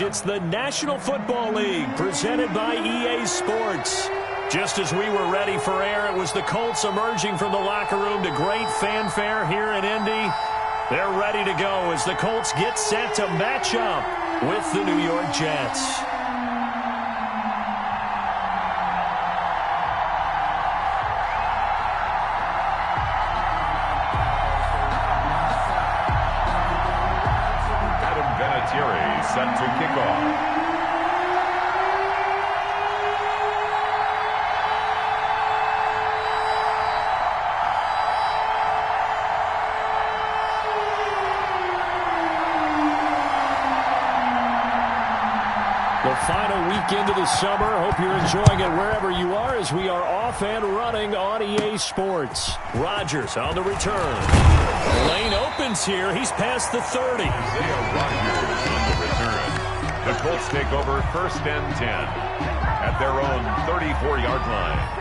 It's the National Football League presented by EA Sports. Just as we were ready for air, it was the Colts emerging from the locker room to great fanfare here in Indy. They're ready to go as the Colts get set to match up with the New York Jets. Set to kick off. The final weekend of the summer. Hope you're enjoying it wherever you are as we are off and running on EA Sports. Rodgers on the return. Lane opens here. He's past the 30. Rodgers on the return. The Colts take over 1st and 10 at their own 34-yard line.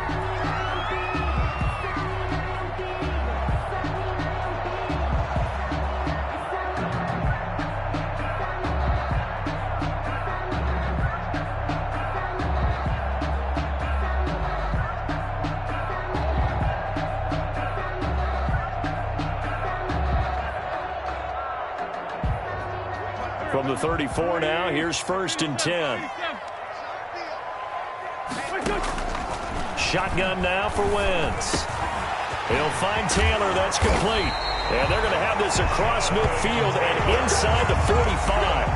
From the 34 now, here's 1st and 10. Shotgun now for Wentz. He'll find Taylor. That's complete. And they're going to have this across midfield and inside the 45.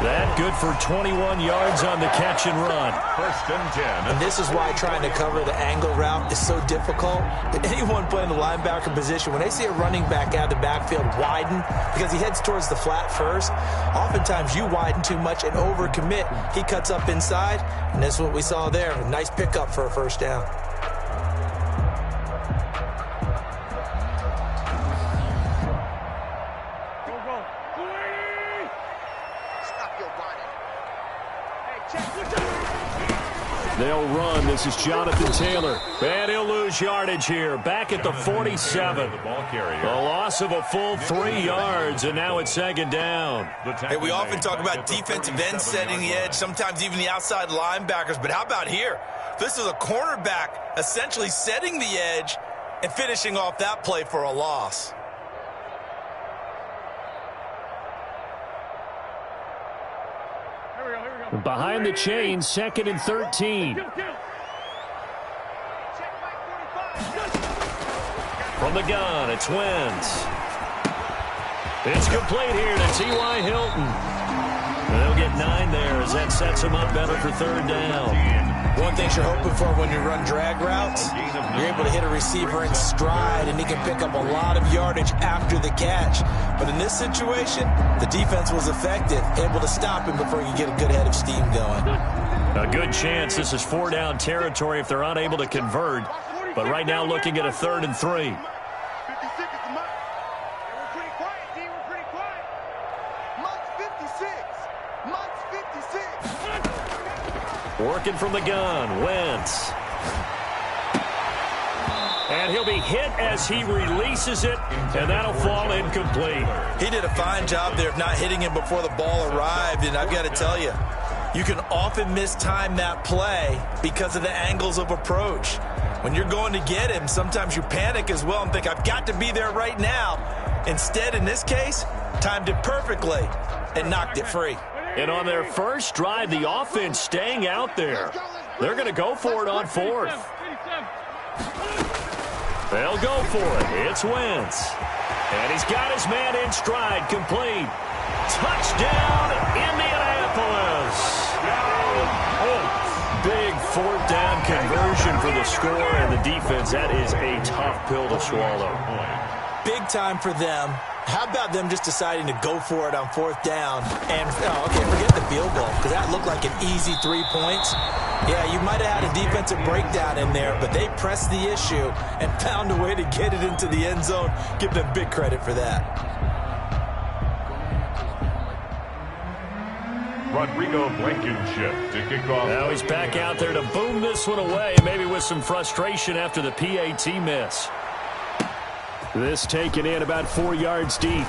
That good for 21 yards on the catch and run. 1st and 10. And this is why trying to cover the angle route is so difficult. Anyone playing the linebacker position, when they see a running back out of the backfield widen because he heads towards the flat first, oftentimes you widen too much and overcommit. He cuts up inside, and that's what we saw there. A nice pickup for a 1st down. They'll run. This is Jonathan Taylor. And he'll lose yardage here. Back at the 47. A loss of a full 3 yards, and now it's 2nd down. Hey, we often talk about defensive ends setting the edge, sometimes even the outside linebackers. But how about here? This is a cornerback essentially setting the edge and finishing off that play for a loss. Behind the chains, 2nd and 13. From the gun, it's Wentz. It's complete here to T.Y. Hilton. They'll get 9 there as that sets them up better for 3rd down. One thing you're hoping for when you run drag routes, you're able to hit a receiver in stride, and he can pick up a lot of yardage after the catch. But in this situation, the defense was effective, able to stop him before he could get a good head of steam going. A good chance this is 4-down territory if they're unable to convert. But right now looking at a 3rd and 3. Working from the gun, Wentz. And he'll be hit as he releases it, and that'll fall incomplete. He did a fine job there of not hitting him before the ball arrived, and I've got to tell you, you can often mistime that play because of the angles of approach. When you're going to get him, sometimes you panic as well and think, I've got to be there right now. Instead, in this case, timed it perfectly and knocked it free. And on their first drive, the offense staying out there. They're going to go for it on 4th. They'll go for it. It's Wentz. And he's got his man in stride, complete. Touchdown, Indianapolis. Big 4th down conversion for the score, and the defense, that is a tough pill to swallow. Big time for them. How about them just deciding to go for it on 4th down? And, okay, forget the field goal, because that looked like an easy 3 points. Yeah, you might have had a defensive breakdown in there, but they pressed the issue and found a way to get it into the end zone. Give them big credit for that. Rodrigo Blankenship to kick off. Now he's back out there to boom this one away, maybe with some frustration after the PAT miss. This taken in about 4 yards deep.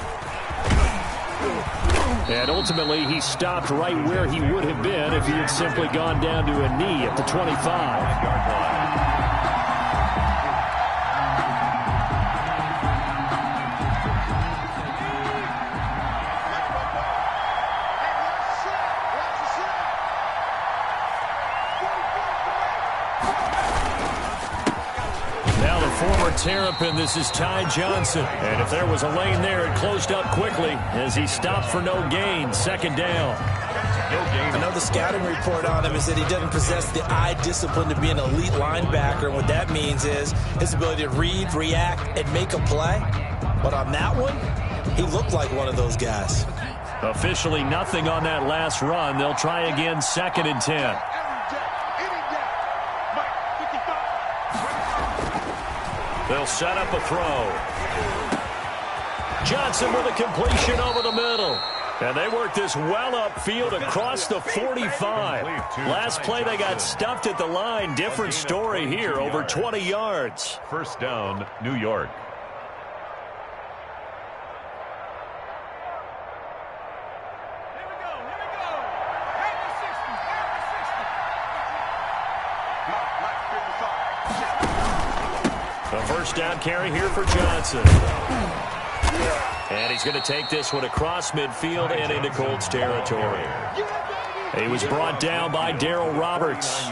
And ultimately, he stopped right where he would have been if he had simply gone down to a knee at the 25. Former Terrapin, this is Ty Johnson. And if there was a lane there, it closed up quickly as he stopped for no gain. Second down. I know the scouting report on him is that he doesn't possess the eye discipline to be an elite linebacker. And what that means is his ability to read, react, and make a play. But on that one, he looked like one of those guys. Officially nothing on that last run. They'll try again, 2nd and 10. They'll set up a throw. Johnson with a completion over the middle. And they work this well upfield across the 45. Last play they got stuffed at the line. Different story here, over 20 yards. First down, New York. The first down carry here for Johnson. And he's going to take this one across midfield and into Colts territory. He was brought down by Darryl Roberts.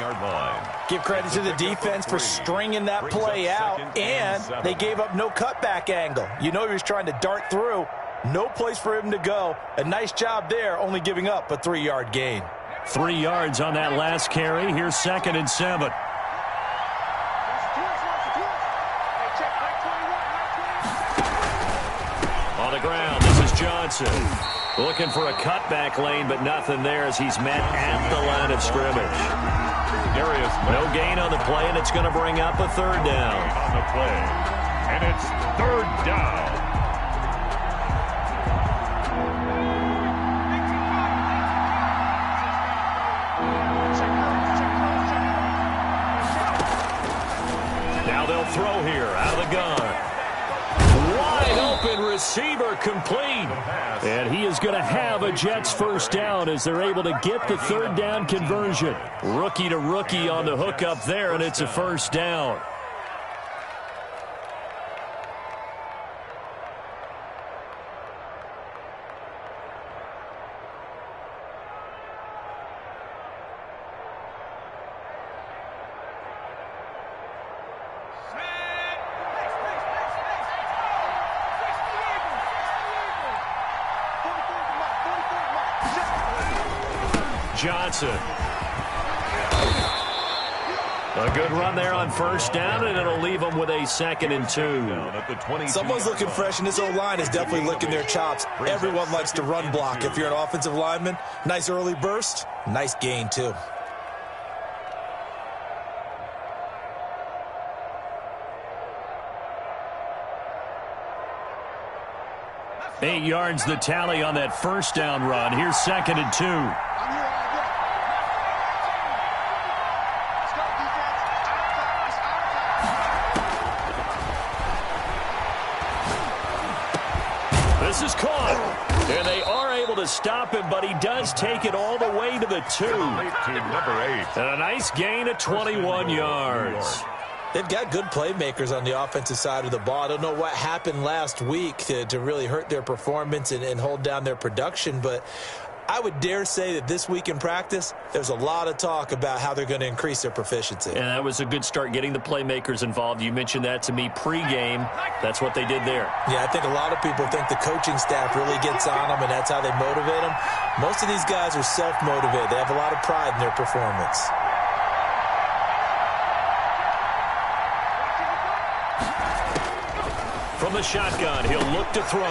Give credit to the defense for stringing that play out, and they gave up no cutback angle. You know he was trying to dart through. No place for him to go. A nice job there, only giving up a 3-yard gain. 3 yards on that last carry. Here's 2nd and 7. On the ground, this is Johnson. Looking for a cutback lane, but nothing there as he's met at the line of scrimmage. No gain on the play, and it's going to bring up a 3rd down. On the play, and it's 3rd down. Now they'll throw here out of the gun. Wide open receiver complete. And he is going to have a Jets first down as they're able to get the 3rd down conversion. Rookie to rookie on the hook up there, and it's a first down. Johnson. A good run there on first down, and it'll leave them with a 2nd and 2. Someone's looking fresh, and this O-line is definitely licking their chops. Everyone likes to run block. If you're an offensive lineman, nice early burst, nice gain, too. Eight yards the tally on that first down run. Here's 2nd and 2. This is caught, and they are able to stop him, but he does take it all the way to the 2. Number 8. And a nice gain of 21 yards. They've got good playmakers on the offensive side of the ball. I don't know what happened last week to really hurt their performance and hold down their production, but I would dare say that this week in practice, there's a lot of talk about how they're going to increase their proficiency. And that was a good start, getting the playmakers involved. You mentioned that to me pregame. That's what they did there. Yeah, I think a lot of people think the coaching staff really gets on them, and that's how they motivate them. Most of these guys are self-motivated. They have a lot of pride in their performance. From the shotgun, he'll look to throw.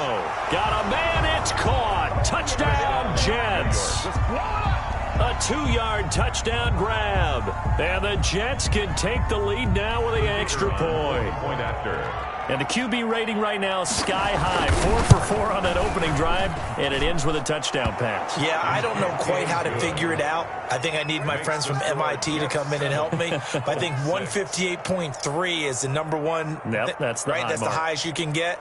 Got a man, it's caught. Touchdown, Jets. A 2-yard touchdown grab. And the Jets can take the lead now with the extra point. And the QB rating right now, sky high. 4 for 4 on that opening drive, and it ends with a touchdown pass. Yeah, I don't know quite how to figure it out. I think I need my friends from MIT to come in and help me. But I think 158.3 is the number one. Yep, that's the right. high That's mark. the highest you can get.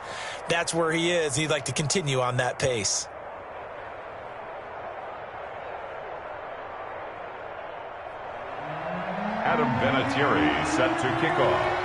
That's where he is. He'd like to continue on that pace. Adam Vinatieri set to kick off.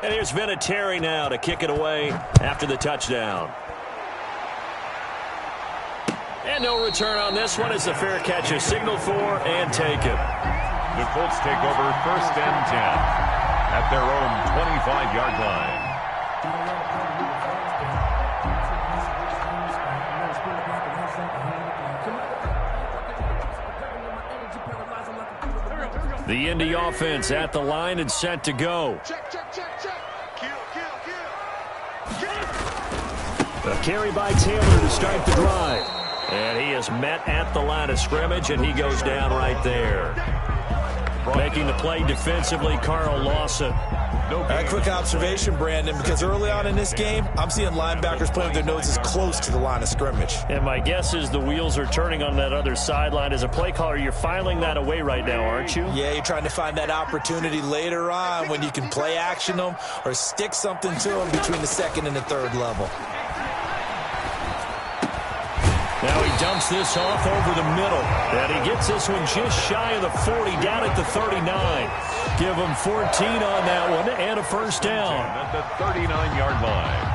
And here's Vinatieri now to kick it away after the touchdown. And no return on this one as the fair catch is signaled for and taken. The Colts take over 1st and 10 at their own 25-yard line. The Indy offense at the line and set to go. A carry by Taylor to start the drive. And he is met at the line of scrimmage, and he goes down right there. Making the play defensively, Carl Lawson. A quick observation, Brandon, because early on in this game, I'm seeing linebackers playing with their noses close to the line of scrimmage. And my guess is the wheels are turning on that other sideline. As a play caller, you're filing that away right now, aren't you? Yeah, you're trying to find that opportunity later on when you can play action them or stick something to them between the 2nd and the 3rd level. Now he dumps this off over the middle. And he gets this one just shy of the 40, down at the 39. Give him 14 on that one and a first down. At the 39-yard line.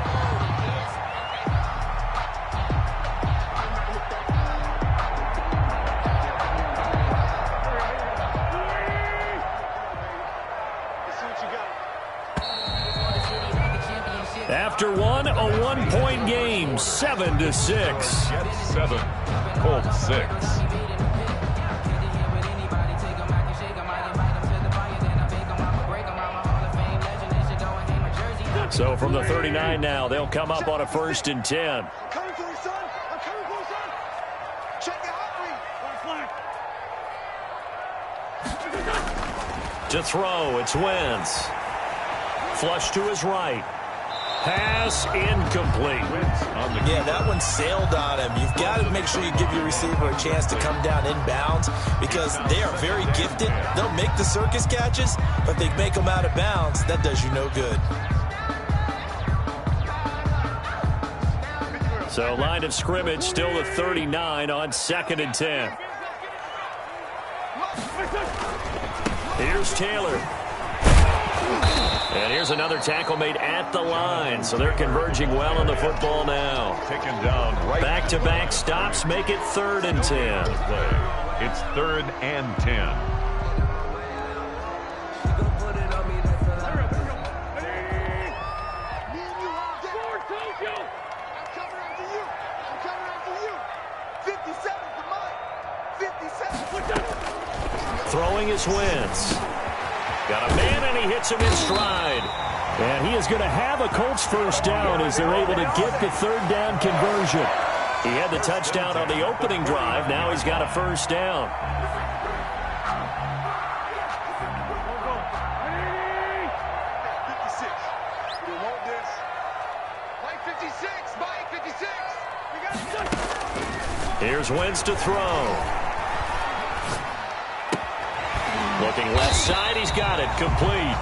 After one, a 1-point game, 7-6. Jets 7, Colts 6. So from the 39 now, they'll come up on a 1st and 10. I'm coming for you, son. I'm coming for you, son. Check the hot read. To throw, it's Wentz. Flush to his right. Pass incomplete. Yeah, that one sailed on him. You've got to make sure you give your receiver a chance to come down inbounds because they are very gifted. They'll make the circus catches, but they make them out of bounds. That does you no good. So line of scrimmage still the 39 on 2nd and 10. Here's Taylor. And here's another tackle made at the line. So they're converging well on the football now. Taken down right. Back-to-back stops make it 3rd and 10. It's 3rd and 10. Throwing is Wentz. Got a man, and he hits him in stride. And he is going to have a Colts first down as they're able to get the 3rd down conversion. He had the touchdown on the opening drive. Now he's got a first down. Here's Wentz to throw. Looking left side, he's got it, complete.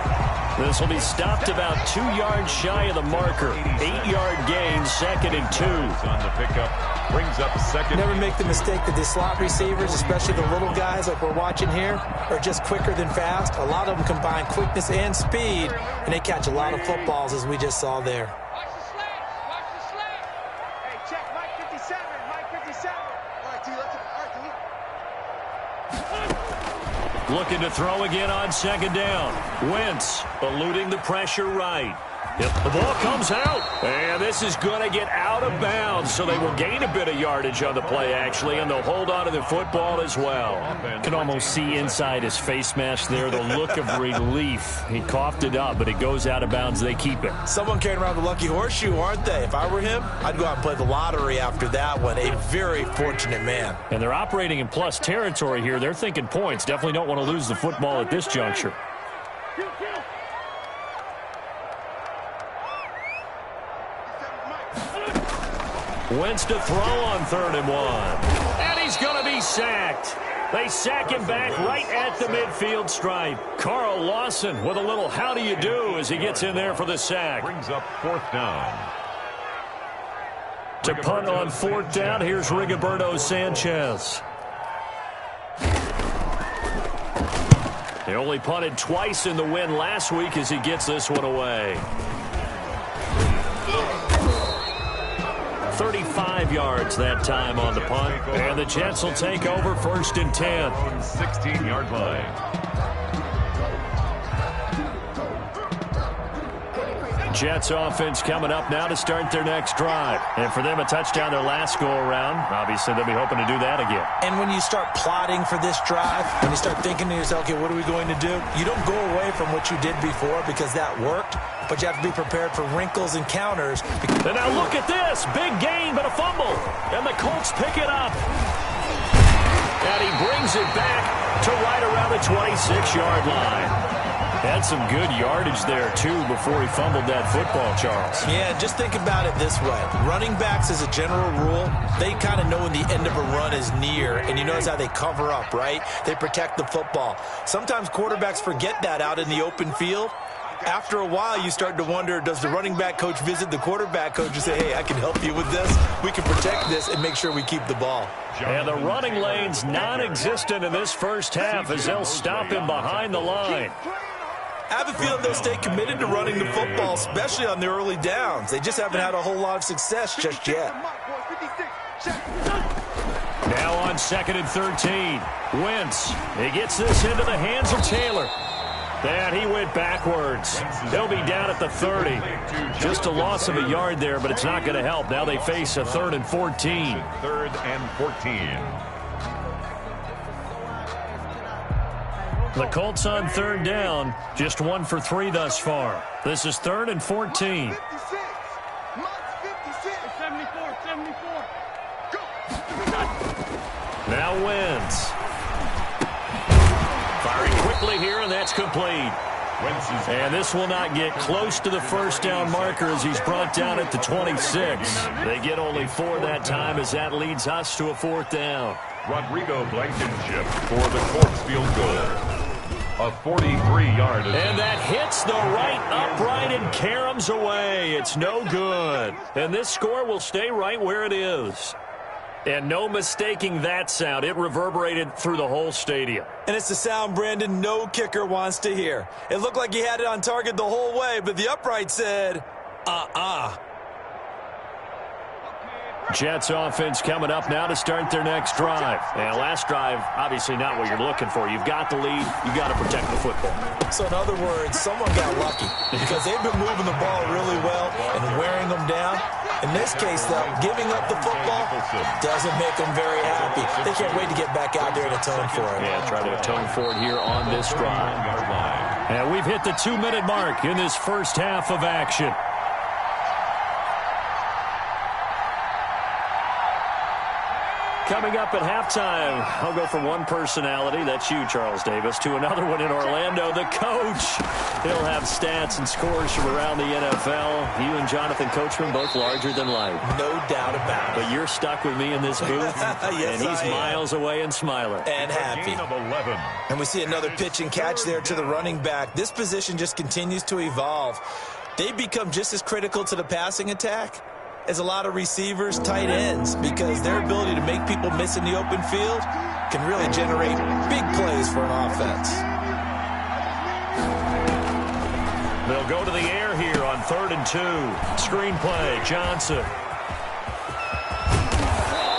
This will be stopped about 2 yards shy of the marker. 8-yard gain, 2nd and 2. On the pickup, brings up 2nd. Never make the mistake that the slot receivers, especially the little guys like we're watching here, are just quicker than fast. A lot of them combine quickness and speed, and they catch a lot of footballs, as we just saw there. Watch the slant. Watch the slant. Hey, check Mike 57. Mike 57. All right, T, let's all right, T. Looking to throw again on 2nd down. Wentz eluding the pressure right. Yep, the ball comes out. And this is going to get out of bounds, so they will gain a bit of yardage on the play, actually, and they'll hold on to the football as well. Can almost see inside his face mask there the look of relief. He coughed it up, but it goes out of bounds. They keep it. Someone carrying around the lucky horseshoe, aren't they? If I were him, I'd go out and play the lottery after that one. A very fortunate man. And they're operating in plus territory here. They're thinking points. Definitely don't want to lose the football at this juncture. Wentz to throw on 3rd and 1. And he he's going to be sacked. They sack him back right at the midfield stripe. Carl Lawson with a little how do you do as he gets in there for the sack. Brings up 4th down. To punt on 4th down, here's Rigoberto Sanchez. He only punted twice in the win last week as he gets this one away. 35 yards that time on the punt. And the Jets will take over 1st and 10. 16-yard line. Jets offense coming up now to start their next drive. And for them, a touchdown their last go-around. Obviously, they'll be hoping to do that again. And when you start plotting for this drive, when you start thinking to yourself, okay, what are we going to do? You don't go away from what you did before because that worked, but you have to be prepared for wrinkles and counters. And now look at this. Big gain, but a fumble. And the Colts pick it up. And he brings it back to right around the 26-yard line. Had some good yardage there, too, before he fumbled that football, Charles. Yeah, just think about it this way. Running backs, as a general rule, they kind of know when the end of a run is near, and you notice how they cover up, right? They protect the football. Sometimes quarterbacks forget that out in the open field. After a while, you start to wonder, does the running back coach visit the quarterback coach and say, hey, I can help you with this. We can protect this and make sure we keep the ball. And the running lane's non-existent in this first half as they'll stop him behind the line. I have a feeling they'll stay committed to running the football, especially on the early downs. They just haven't had a whole lot of success just yet. Now on 2nd and 13. Wentz. He gets this into the hands of Taylor. And he went backwards. They'll be down at the 30. Just a loss of a yard there, but it's not going to help. Now they face a 3rd and 14. 3rd and 14. The Colts on 3rd down, just 1 for 3 thus far. This is 3rd and 14. 74. Go. Now Wentz. Firing quickly here, and that's complete. And this will not get close to the 1st down marker as he's brought down at the 26. They get only 4 that time as that leads us to a 4th down. Rodrigo Blankenship for the Colts field goal. A 43-yard attempt. And that hits the right upright and caroms away. It's no good. And this score will stay right where it is. And no mistaking that sound. It reverberated through the whole stadium. And it's the sound Brandon no kicker wants to hear. It looked like he had it on target the whole way, but the upright said, Jets offense coming up now to start their next drive. And last drive, obviously not what you're looking for. You've got the lead. You've got to protect the football. So in other words, someone got lucky because they've been moving the ball really well and wearing them down. In this case, though, giving up the football doesn't make them very happy. They can't wait to get back out there and atone for it. Yeah, try to atone for it here on this drive. And we've hit the 2-minute mark in this first half of action. Coming up at halftime, I'll go from one personality, that's you, Charles Davis, to another one in Orlando, the coach. He'll have stats and scores from around the NFL. You and Jonathan Coachman, both larger than life. No doubt about it. But you're stuck with me in this booth, yes, and he's miles away and smiling. And happy. Gain of 11. And we see another pitch and catch there to the running back. This position just continues to evolve. They become just as critical to the passing attack as a lot of receivers, tight ends, because their ability to make people miss in the open field can really generate big plays for an offense. They'll go to the air here on 3rd and 2. Screenplay, Johnson.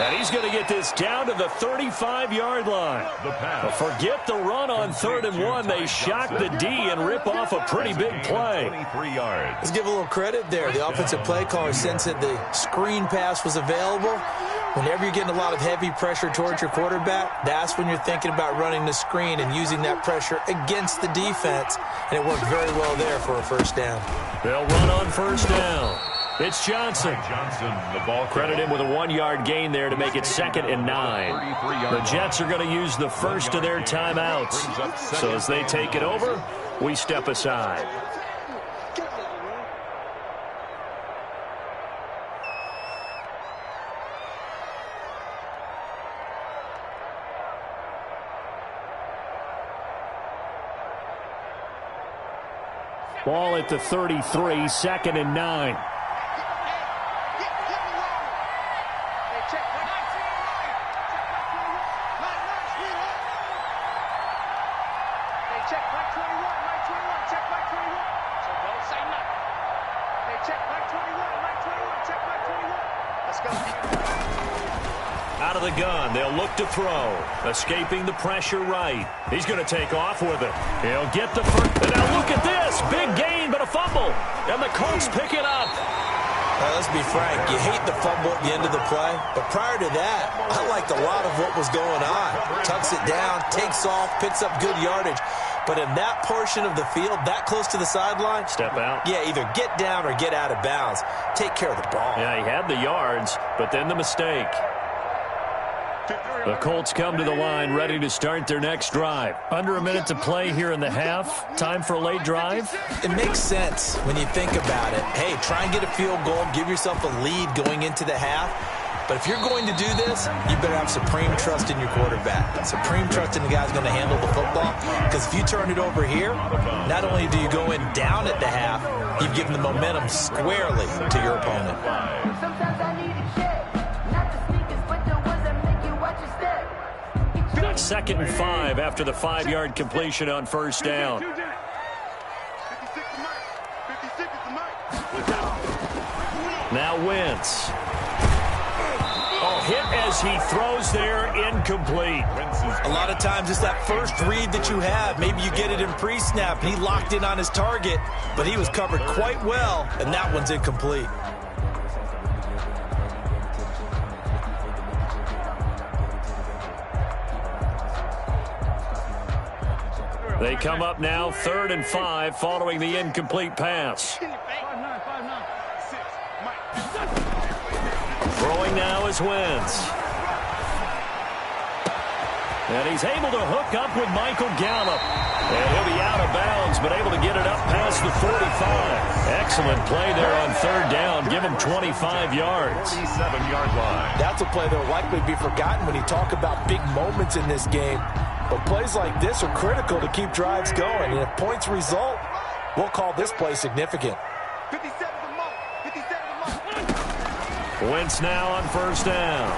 And he's going to get this down to the 35-yard line. But forget the run on 3rd and 1. They shock the D and rip off a pretty big play. 23 yards. Let's give a little credit there. The offensive play caller sensed that the screen pass was available. Whenever you're getting a lot of heavy pressure towards your quarterback, that's when you're thinking about running the screen and using that pressure against the defense. And it worked very well there for a 1st down. They'll run on 1st down. It's Johnson. The ball Credit him with a 1-yard gain there to make it 2nd and 9. The Jets are going to use the first of their timeouts. So as they take it over, we step aside. Ball at the 33, 2nd and 9. Out of the gun, they'll look to throw. Escaping the pressure right. He's going to take off with it. He'll get the first. And now look at this. Big gain, but a fumble. And the Colts pick it up. Let's be frank. You hate the fumble at the end of the play. But prior to that, I liked a lot of what was going on. Tucks it down, takes off, picks up good yardage. But in that portion of the field, that close to the sideline. Step out. Yeah, either get down or get out of bounds. Take care of the ball. Yeah, he had the yards, but then the mistake. The Colts come to the line ready to start their next drive. Under a minute to play here in the half. Time for a late drive. It makes sense when you think about it. Hey, try and get a field goal. Give yourself a lead going into the half. But if you're going to do this, you better have supreme trust in your quarterback. Supreme trust in the guy's going to handle the football. Because if you turn it over here, not only do you go in down at the half, you've given the momentum squarely to your opponent. Second and 5 after the 5-yard completion on first down. Now Wentz. Oh, hit as he throws there, incomplete. A lot of times it's that first read that you have. Maybe you get it in pre-snap. He locked in on his target, but he was covered quite well, and that one's incomplete. They come up now 3rd and 5 following the incomplete pass. Throwing now is Wentz. And he's able to hook up with Michael Gallup. And he'll be out of bounds, but able to get it up past the 45. Excellent play there on 3rd down. Give him 25 yards. 47-yard line. That's a play that will likely be forgotten when you talk about big moments in this game. But plays like this are critical to keep drives going. And if points result, we'll call this play significant. 57 the mark. 57 the mark. Wentz now on first down.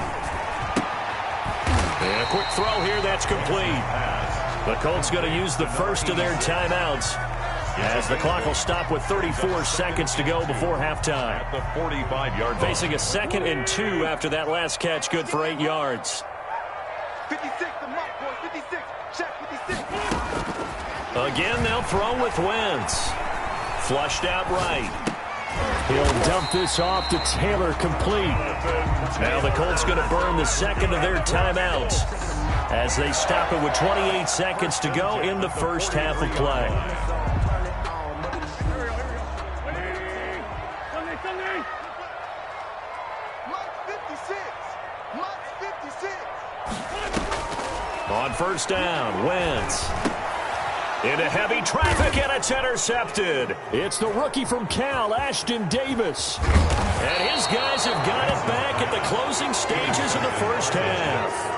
And a quick throw here, that's complete. The Colts going to use the first of their timeouts as the clock will stop with 34 seconds to go before halftime. At the 45-yard line. Facing a 2nd and 2 after that last catch, good for 8 yards. 56 the mark, boys. 56. Check 56. Again, they'll throw with Wentz. Flushed out right. He'll dump this off to Taylor, complete. Now the Colts going to burn the 2nd of their timeouts as they stop it with 28 seconds to go in the first half of play. On first down, Wentz. Into heavy traffic, and it's intercepted. It's the rookie from Cal, Ashton Davis. And his guys have got it back at the closing stages of the first half.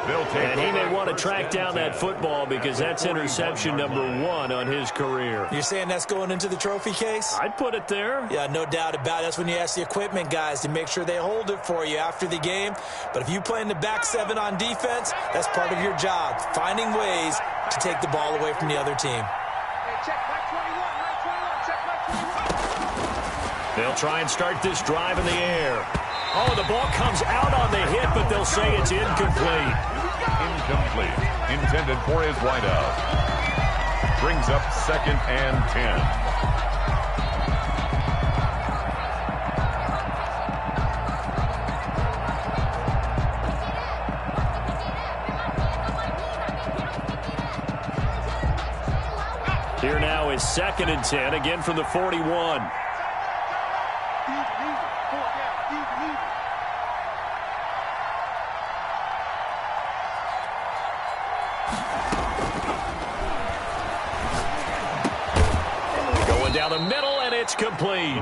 And he may want to track down that football because that's interception number 1 on his career. You're saying that's going into the trophy case? I'd put it there. Yeah, no doubt about it. That's when you ask the equipment guys to make sure they hold it for you after the game. But if you play in the back 7 on defense, that's part of your job, finding ways to take the ball away from the other team. Hey, check Mike 21. Check Mike 21. They'll try and start this drive in the air. Oh, the ball comes out on the hit, but they'll say it's incomplete. Incomplete. Intended for his wideout. Brings up 2nd and 10. Here now is 2nd and 10, again from the 41. Going down the middle, and it's complete.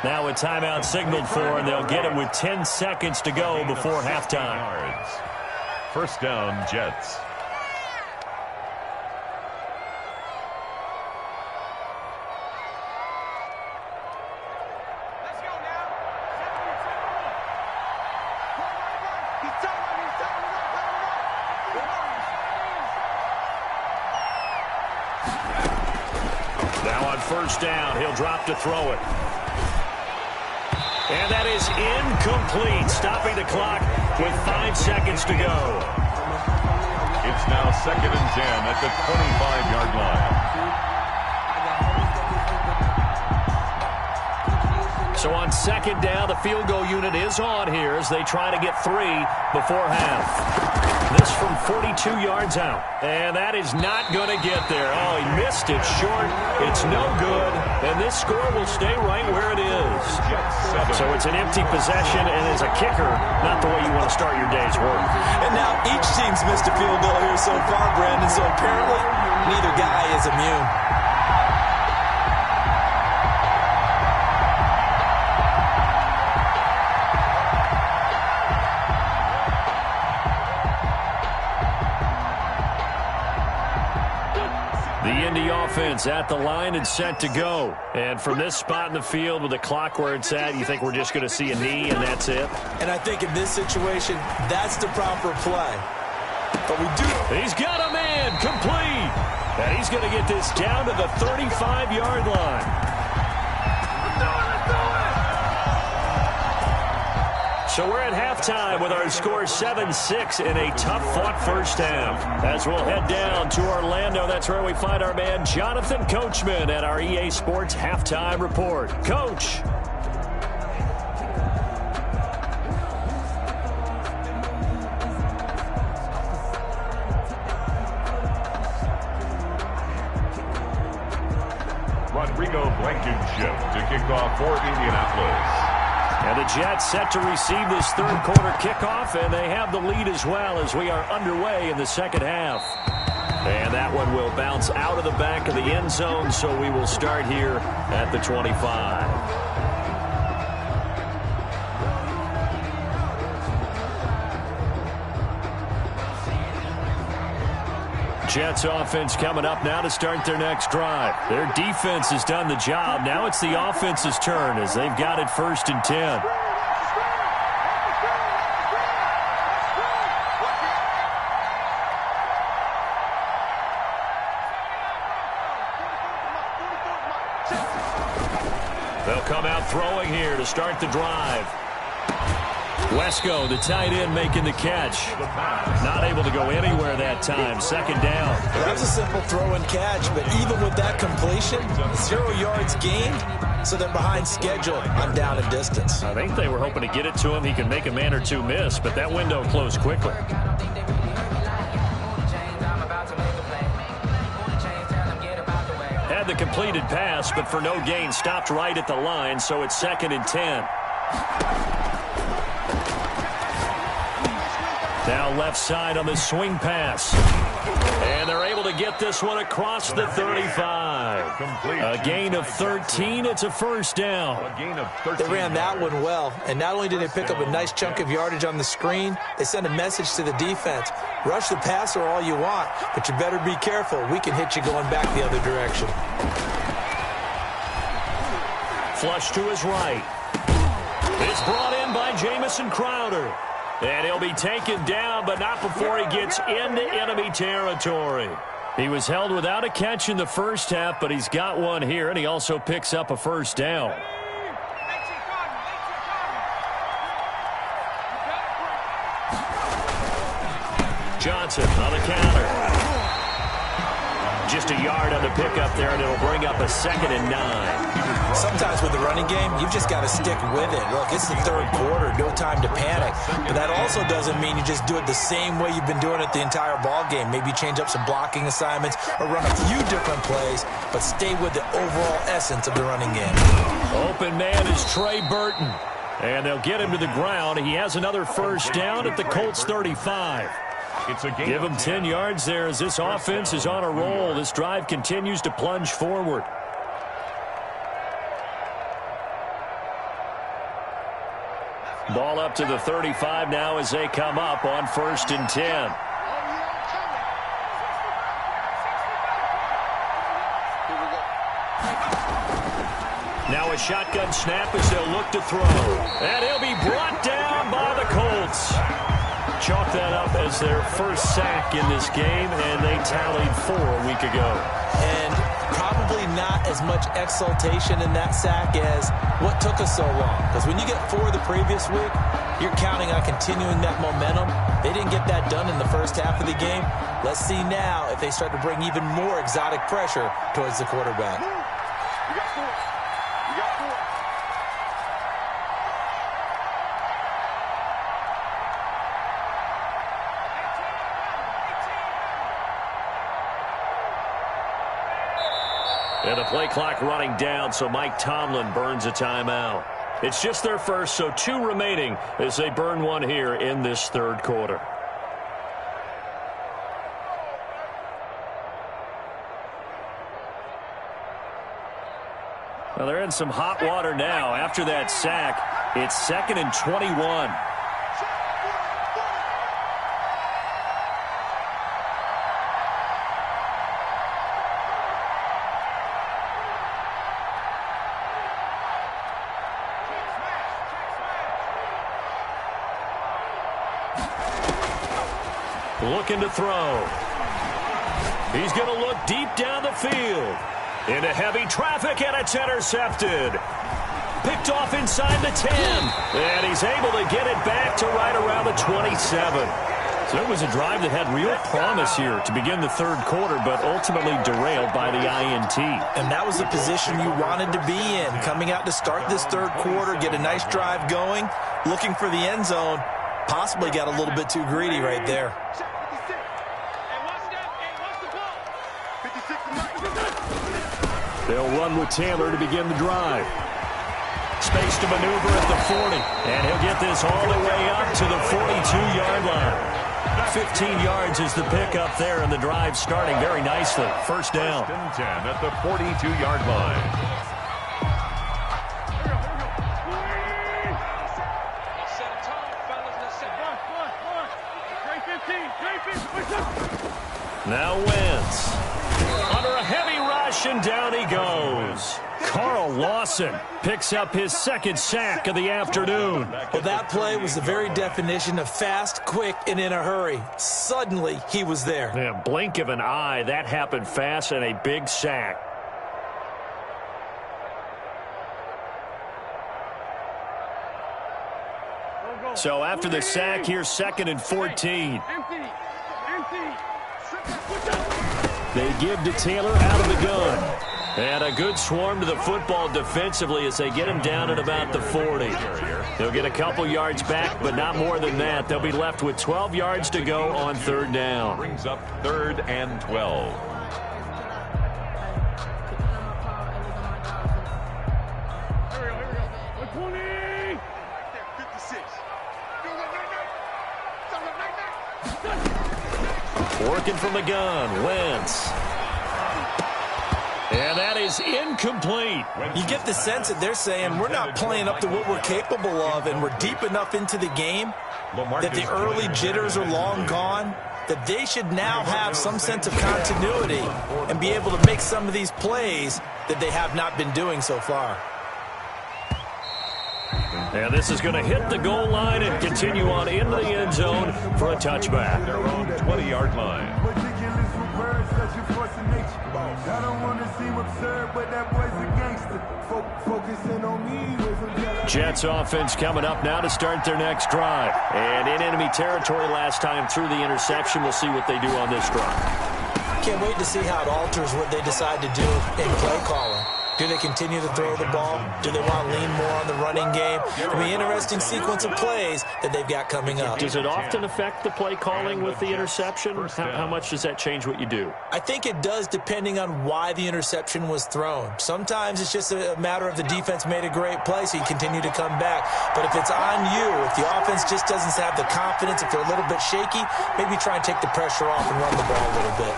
Now a timeout signaled for, and they'll get it with 10 seconds to go before halftime. First down, Jets. Now on first down, he'll drop to throw it. And that is incomplete, stopping the clock with 5 seconds to go. It's now 2nd and 10 at the 25-yard line. So on second down, the field goal unit is on here as they try to get 3 before half. This from 42 yards out. And that is not going to get there. Oh, he missed it short. It's no good. And this score will stay right where it is. So it's an empty possession, and as a kicker, not the way you want to start your day's work. And now each team's missed a field goal here so far, Brandon, so apparently neither guy is immune. Offense at the line and set to go. And from this spot in the field with the clock where it's at, you think we're just going to see a knee and that's it? And I think in this situation, that's the proper play. But we do. He's got a man complete. And he's going to get this down to the 35-yard line. So we're at halftime with our score 7-6 in a tough-fought first half. As we'll head down to Orlando, that's where we find our man Jonathan Coachman at our EA Sports Halftime Report. Coach. Rodrigo Blankenship to kick off for Indianapolis. And the Jets set to receive this third quarter kickoff, and they have the lead as well as we are underway in the second half. And that one will bounce out of the back of the end zone, so we will start here at the 25. Jets offense coming up now to start their next drive. Their defense has done the job. Now it's the offense's turn as they've got it 1st and 10. They'll come out throwing here to start the drive. Wesco, the tight end, making the catch. Not able to go anywhere that time. Second down. That was a simple throw and catch, but even with that completion, 0 yards gained, so they're behind schedule on down and distance. I think they were hoping to get it to him. He could make a man or two miss, but that window closed quickly. Had the completed pass, but for no gain, stopped right at the line, so it's 2nd and 10. Now left side on the swing pass. And they're able to get this one across the 35. A gain of 13. It's a first down. They ran that one well. And not only did they pick up a nice chunk of yardage on the screen, they sent a message to the defense. Rush the passer all you want, but you better be careful. We can hit you going back the other direction. Flush to his right. It's brought in by Jamison Crowder. And he'll be taken down, but not before he gets into enemy territory. He was held without a catch in the first half, but he's got one here, and he also picks up a first down. Johnson on the counter. Just a yard on the pickup there, and it'll bring up a 2nd and 9. Sometimes with the running game, you've just got to stick with it. Look, it's the third quarter, no time to panic. But that also doesn't mean you just do it the same way you've been doing it the entire ball game. Maybe change up some blocking assignments or run a few different plays, but stay with the overall essence of the running game. Open man is Trey Burton. And they'll get him to the ground. He has another first down at the Colts 35. Give him 10 yards there as this offense is on a roll. This drive continues to plunge forward. Ball up to the 35 now as they come up on 1st and 10. Now a shotgun snap as they'll look to throw. And he'll be brought down by the Colts. Chalk that up as their first sack in this game, and they tallied 4 a week ago. And probably probably not as much exultation in that sack as what took us so long. Because when you get 4 the previous week, you're counting on continuing that momentum. They didn't get that done in the first half of the game. Let's see now if they start to bring even more exotic pressure towards the quarterback. You got 4. You got 4. And the play clock running down, so Mike Tomlin burns a timeout. It's just their first, so 2 remaining as they burn one here in this third quarter. Well, they're in some hot water now. After that sack, it's 2nd and 21. Looking to throw. He's going to look deep down the field. Into heavy traffic, and it's intercepted. Picked off inside the 10. And he's able to get it back to right around the 27. So it was a drive that had real promise here to begin the third quarter, but ultimately derailed by the INT. And that was the position you wanted to be in. Coming out to start this third quarter, get a nice drive going, looking for the end zone. Possibly got a little bit too greedy right there. They'll run with Taylor to begin the drive. Space to maneuver at the 40. And he'll get this all the way up to the 42-yard line. 15 yards is the pickup there, and the drive starting very nicely. First down. 1st and 10 at the 42-yard line. Now Wentz. Under a heavy rush, and down he goes. Carl Lawson picks up his 2nd sack of the afternoon. Well, that play was the very definition of fast, quick, and in a hurry. Suddenly, he was there. Yeah, blink of an eye, that happened fast, and a big sack. So after the sack, here's 2nd and 14. They give to Taylor out of the gun. And a good swarm to the football defensively as they get him down at about the 40. They'll get a couple yards back, but not more than that. They'll be left with 12 yards to go on 3rd down. Brings up 3rd and 12. Working from the gun, Wentz. And that is incomplete. You get the sense that they're saying we're not playing up to what we're capable of, and we're deep enough into the game that the early jitters are long gone, that they should now have some sense of continuity and be able to make some of these plays that they have not been doing so far. And this is going to hit the goal line and continue on into the end zone for a touchback. Their own 20-yard line. Jets offense coming up now to start their next drive. And in enemy territory last time through the interception. We'll see what they do on this drive. Can't wait to see how it alters what they decide to do in play calling. Do they continue to throw the ball? Do they want to lean more on the running game? It'll be an interesting sequence of plays that they've got coming up. Does it often affect the play calling with the interception? How much does that change what you do? I think it does, depending on why the interception was thrown. Sometimes it's just a matter of the defense made a great play, so you continue to come back. But if it's on you, if the offense just doesn't have the confidence, if they're a little bit shaky, maybe try and take the pressure off and run the ball a little bit.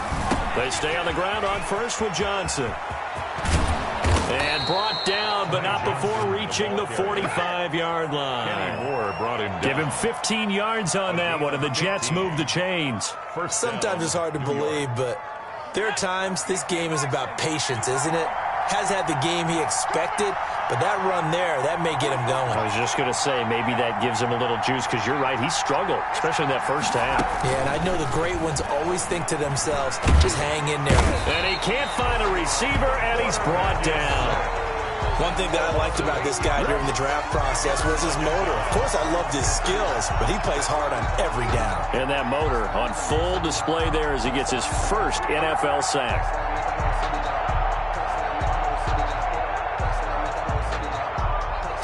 They stay on the ground on first with Johnson. And brought down, but not before reaching the 45-yard line. Kenny Moore brought him down. Give him 15 yards on that one, and the Jets move the chains. Sometimes it's hard to believe, but there are times this game is about patience, isn't it? has had the game he expected, but that run there, that may get him going. I was just going to say, maybe that gives him a little juice, because you're right, he struggled, especially in that first half. Yeah, and I know the great ones always think to themselves, just hang in there. And he can't find a receiver, and he's brought down. One thing that I liked about this guy during the draft process was his motor. Of course, I loved his skills, but he plays hard on every down. And that motor on full display there as he gets his first NFL sack.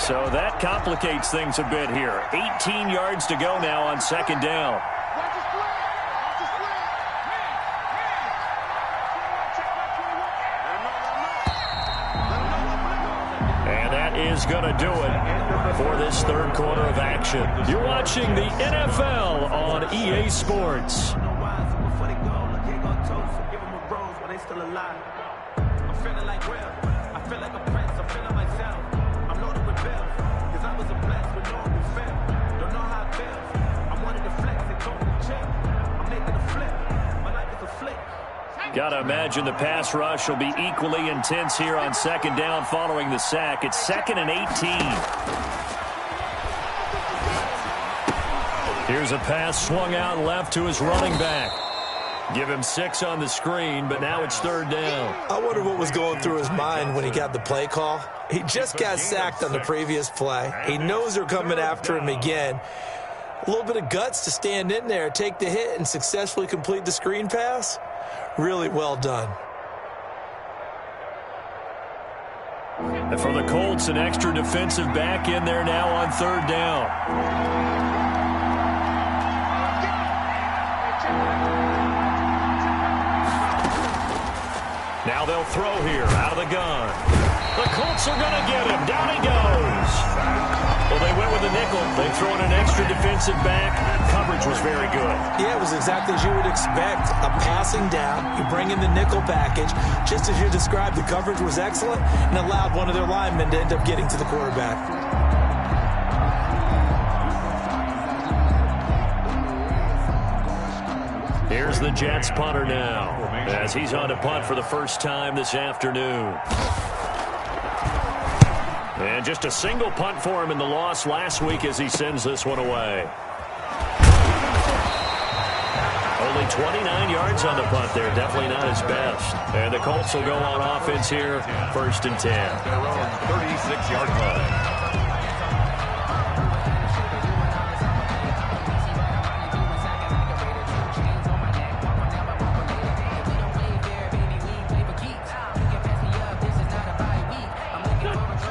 So that complicates things a bit here. 18 yards to go now on second down. Is going to do it for this third quarter of action. You're watching the NFL on EA Sports. Got to imagine the pass rush will be equally intense here on second down following the sack. It's 2nd and 18. Here's a pass swung out left to his running back. Give him 6 on the screen, but now it's third down. I wonder what was going through his mind when he got the play call. He just got sacked on the previous play. He knows they're coming after him again. A little bit of guts to stand in there, take the hit, and successfully complete the screen pass. Really well done. And for the Colts, an extra defensive back in there now on third down. Now they'll throw here out of the gun. The Colts are going to get him. Down he goes. Well, they went with a nickel. They throw in an extra defensive back. Coverage was very good. Yeah, it was exactly as you would expect. A passing down. You bring in the nickel package. Just as you described, the coverage was excellent and allowed one of their linemen to end up getting to the quarterback. Here's the Jets punter now, as he's on to punt for the first time this afternoon. And just a single punt for him in the loss last week as he sends this one away. Only 29 yards on the punt there. Definitely not his best. And the Colts will go on offense here, 1st and 10. Their own 36-yard line.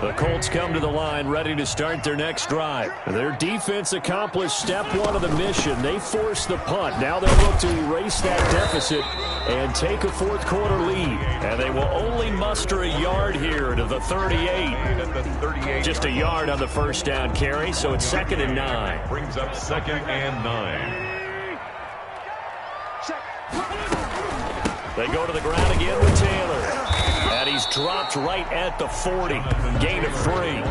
The Colts come to the line ready to start their next drive. Their defense accomplished step 1 of the mission. They forced the punt. Now they'll look to erase that deficit and take a fourth quarter lead. And they will only muster a yard here to the 38. Just a yard on the first down carry, so it's 2nd and 9. Brings up 2nd and 9. They go to the ground again with Taylor. And he's dropped right at the 40. Gain of 3.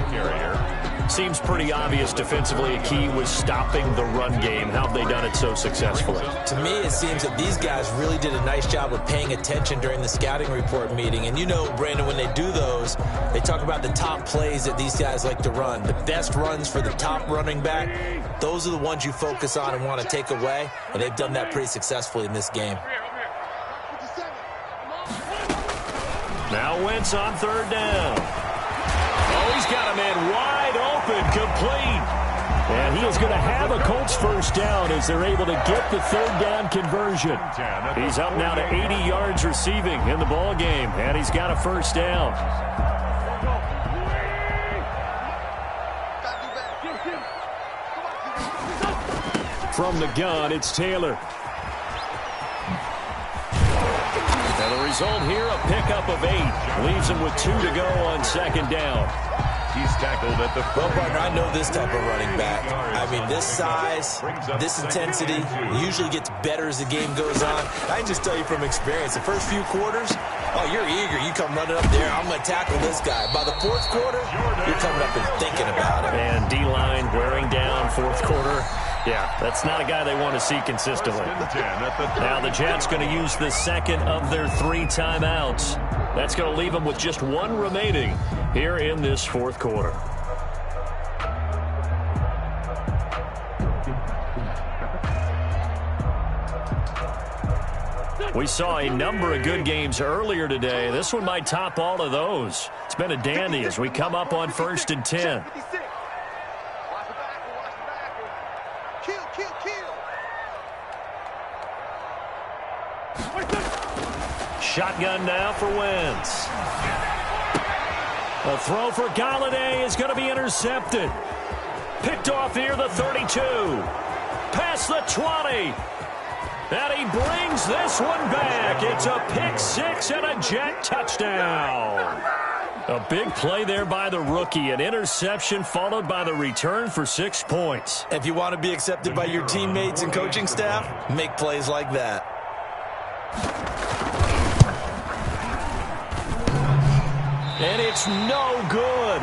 Seems pretty obvious defensively a key was stopping the run game. How have they done it so successfully? To me, it seems that these guys really did a nice job of paying attention during the scouting report meeting. And you know, Brandon, when they do those, they talk about the top plays that these guys like to run. The best runs for the top running back, those are the ones you focus on and want to take away. And they've done that pretty successfully in this game. Now Wentz on third down. Oh, he's got a man wide open, complete. And he is going to have a Colts first down as they're able to get the third down conversion. He's up now to 80 yards receiving in the ball game, and he's got a first down. From the gun, it's Taylor. And the result here, a pickup of 8. Leaves him with 2 to go on second down. He's tackled at the 40. Well, partner, I know this type of running back. I mean, this size, this intensity usually gets better as the game goes on. I can just tell you from experience, the first few quarters, oh, you're eager. You come running up there, I'm going to tackle this guy. By the fourth quarter, you're coming up and thinking about it. And D-line wearing down fourth quarter. Yeah, that's not a guy they want to see consistently. Now the Jets going to use the second of their 3 timeouts. That's going to leave them with just 1 remaining here in this fourth quarter. We saw a number of good games earlier today. This one might top all of those. It's been a dandy as we come up on 1st and 10. Shotgun now for Wentz. A throw for Galladay is going to be intercepted. Picked off near the 32. Past the 20. And he brings this one back. It's a pick 6 and a Jet touchdown. A big play there by the rookie. An interception followed by the return for 6 points. If you want to be accepted by your teammates and coaching staff, make plays like that. And it's no good.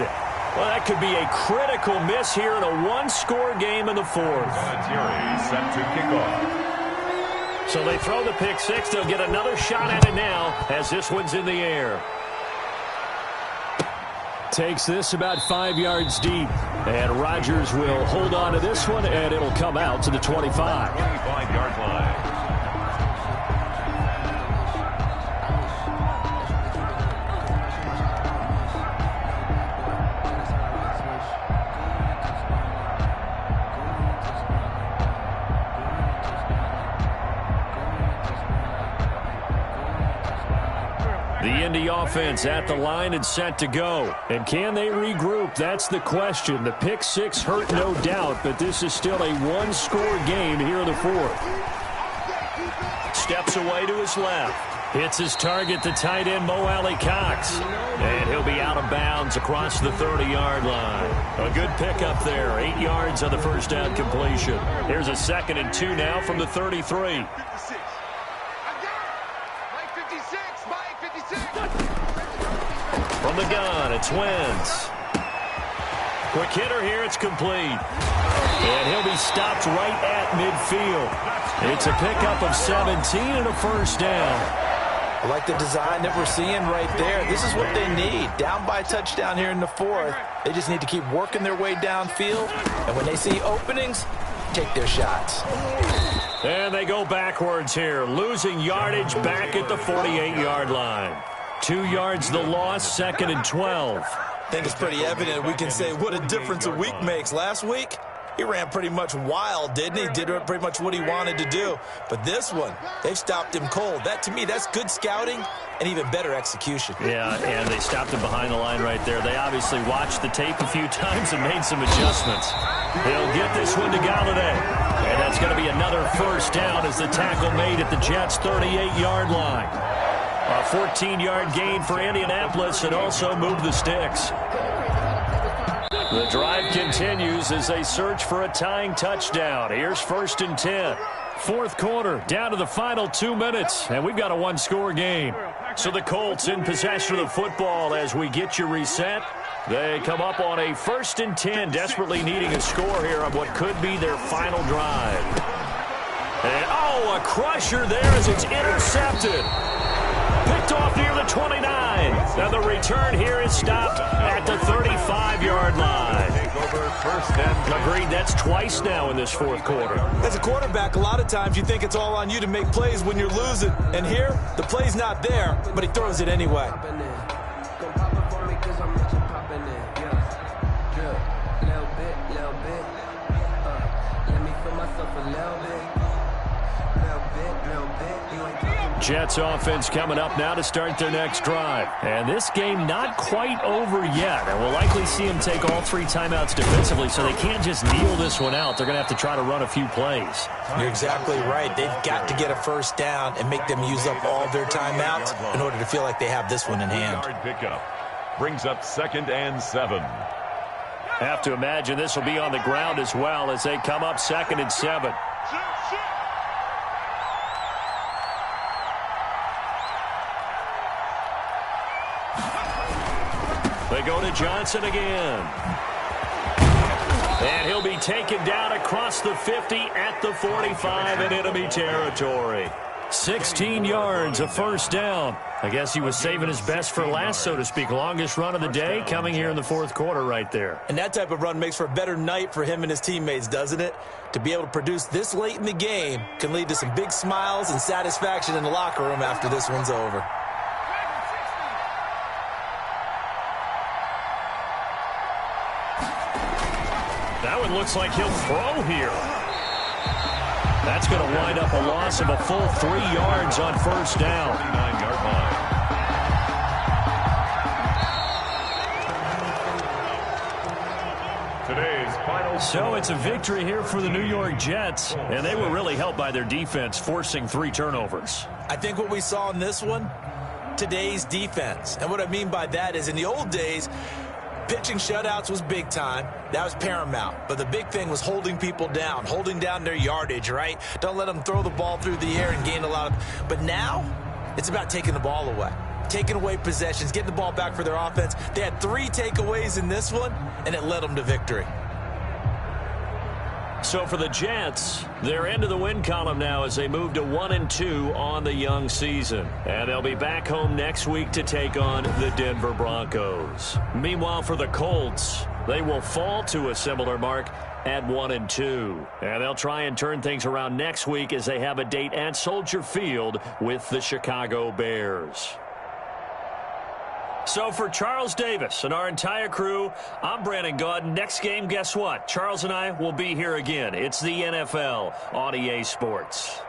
Well, that could be a critical miss here in a 1-score game in the fourth. Set to kick off. So they throw the pick 6. They'll get another shot at it now as this one's in the air. Takes this about 5 yards deep. And Rodgers will hold on to this one, and it'll come out to the 25. 25-yard line. The Indy offense at the line and set to go. And can they regroup? That's the question. The pick 6 hurt, no doubt, but this is still a 1-score game here in the fourth. Steps away to his left. Hits his target, the tight end, Mo Alley-Cox. And he'll be out of bounds across the 30-yard line. A good pickup there. 8 yards on the first down completion. Here's a 2nd and 2 now from the 33. From the gun, it's Wentz. Quick hitter here, it's complete. And he'll be stopped right at midfield. It's a pickup of 17 and a first down. I like the design that we're seeing right there. This is what they need. Down by a touchdown here in the fourth. They just need to keep working their way downfield. And when they see openings, take their shots. And they go backwards here, losing yardage back at the 48-yard line. 2 yards the loss, 2nd and 12. I think it's pretty evident we can say what a difference a week makes. Last week, he ran pretty much wild, didn't he? Did pretty much what he wanted to do. But this one, they've stopped him cold. That, to me, that's good scouting and even better execution. Yeah, and they stopped him behind the line right there. They obviously watched the tape a few times and made some adjustments. He'll get this one to Galladay. And that's going to be another first down as the tackle made at the Jets' 38-yard line. A 14-yard gain for Indianapolis and also moved the sticks. The drive continues as they search for a tying touchdown. Here's 1st and 10. Fourth quarter, down to the final 2 minutes, and we've got a 1-score game. So the Colts in possession of the football as we get you reset. They come up on a 1st and 10, desperately needing a score here on what could be their final drive. And, oh, a crusher there as it's intercepted. Picked off near the 29. Now the return here is stopped at the 35-yard line. Agreed, that's twice now in this fourth quarter. As a quarterback, a lot of times you think it's all on you to make plays when you're losing. And here, the play's not there, but he throws it anyway. Jets offense coming up now to start their next drive. And this game not quite over yet. And we'll likely see them take all 3 timeouts defensively, so they can't just kneel this one out. They're going to have to try to run a few plays. You're exactly right. They've got to get a first down and make them use up all their timeouts in order to feel like they have this one in hand. Pickup brings up 2nd and 7. Have to imagine this will be on the ground as well as they come up 2nd and 7. They go to Johnson again. And he'll be taken down across the 50 at the 45 in enemy territory. 16 yards, a first down. I guess he was saving his best for last, so to speak. Longest run of the day coming here in the 4th quarter right there. And that type of run makes for a better night for him and his teammates, doesn't it? To be able to produce this late in the game can lead to some big smiles and satisfaction in the locker room after this one's over. That one looks like he'll throw here. That's going to wind up a loss of a full 3 yards on first down. 39-yard line. Today's final. So it's a victory here for the New York Jets, and they were really helped by their defense, forcing 3 turnovers. I think what we saw in this one, today's defense. And what I mean by that is in the old days, pitching shutouts was big time. That was paramount. But the big thing was holding people down, holding down their yardage, right? Don't let them throw the ball through the air and gain a lot of... But now, it's about taking the ball away. Taking away possessions, getting the ball back for their offense. They had 3 takeaways in this one, and it led them to victory. So for the Jets, they're into the win column now as they move to 1-2 on the young season. And they'll be back home next week to take on the Denver Broncos. Meanwhile, for the Colts, they will fall to a similar mark at 1-2. And they'll try and turn things around next week as they have a date at Soldier Field with the Chicago Bears. So for Charles Davis and our entire crew, I'm Brandon Gaudin. Next game, guess what? Charles and I will be here again. It's the NFL on EA Sports.